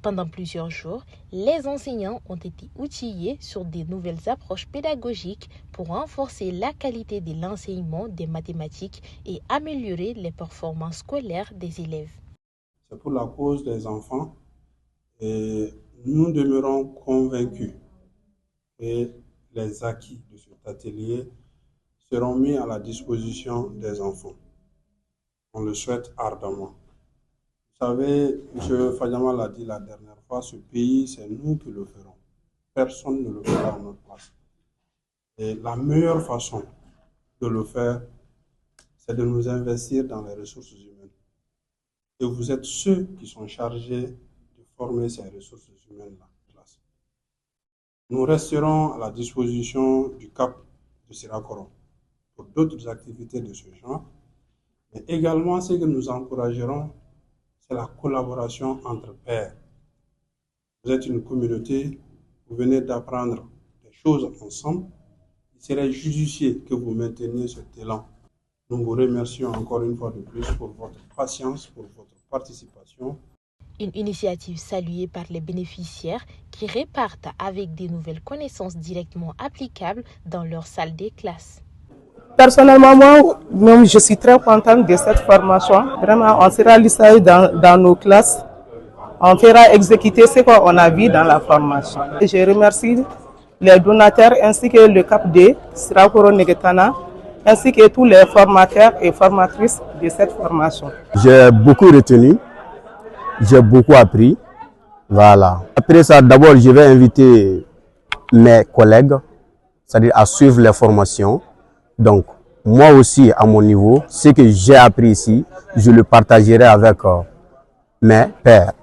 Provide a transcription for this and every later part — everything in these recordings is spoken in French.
Pendant plusieurs jours, les enseignants ont été outillés sur des nouvelles approches pédagogiques pour renforcer la qualité de l'enseignement des mathématiques et améliorer les performances scolaires des élèves. C'est pour la cause des enfants et nous demeurons convaincus que les acquis de cet atelier seront mis à la disposition des enfants. On le souhaite ardemment. Vous savez, M. Fadiama l'a dit la dernière fois, ce pays, c'est nous qui le ferons. Personne ne le fera à notre place. Et la meilleure façon de le faire, c'est de nous investir dans les ressources humaines. Et vous êtes ceux qui sont chargés de former ces ressources humaines-là. Nous resterons à la disposition du CAP de Sirakoro pour d'autres activités de ce genre. Mais également, ce que nous encouragerons, c'est la collaboration entre pairs. Vous êtes une communauté, vous venez d'apprendre des choses ensemble. Il serait judicieux que vous mainteniez cet élan. Nous vous remercions encore une fois de plus pour votre patience, pour votre participation. Une initiative saluée par les bénéficiaires qui repartent avec des nouvelles connaissances directement applicables dans leur salle de classe. Personnellement, moi-même, je suis très contente de cette formation. Vraiment, on sera listé dans nos classes. On fera exécuter ce qu'on a vu dans la formation. Et je remercie les donateurs ainsi que le CAPD, Sirakoro Negetana, ainsi que tous les formateurs et formatrices de cette formation. J'ai beaucoup retenu, j'ai beaucoup appris. Voilà. Après ça, d'abord, je vais inviter mes collègues, c'est-à-dire à suivre les formations. Donc, moi aussi, à mon niveau, ce que j'ai appris ici, je le partagerai avec mes pairs.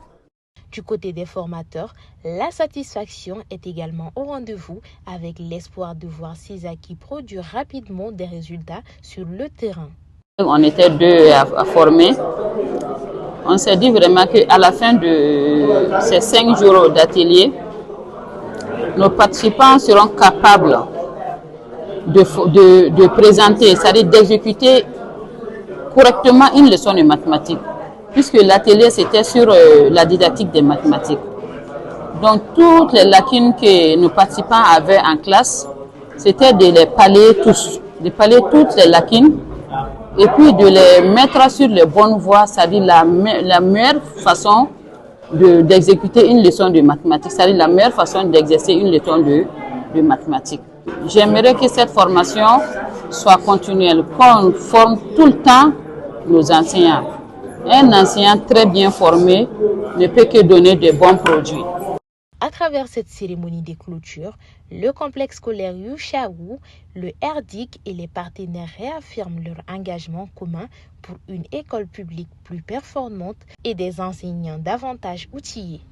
Du côté des formateurs, la satisfaction est également au rendez-vous avec l'espoir de voir ces acquis produire rapidement des résultats sur le terrain. On était deux à former. On s'est dit vraiment qu'à la fin de ces 5 jours d'atelier, nos participants seront capables de présenter, c'est-à-dire d'exécuter correctement une leçon de mathématiques, puisque l'atelier c'était sur la didactique des mathématiques. Donc toutes les lacunes que nos participants avaient en classe, c'était de les pallier tous, de pallier toutes les lacunes et puis de les mettre sur les bonnes voies, c'est-à-dire la meilleure façon d'exécuter une leçon de mathématiques, c'est-à-dire la meilleure façon d'exercer une leçon de mathématiques. J'aimerais que cette formation soit continuelle, qu'on forme tout le temps nos enseignants. Un enseignant très bien formé ne peut que donner de bons produits. À travers cette cérémonie de clôture, le complexe scolaire Youchaou, le RDIC et les partenaires réaffirment leur engagement commun pour une école publique plus performante et des enseignants davantage outillés.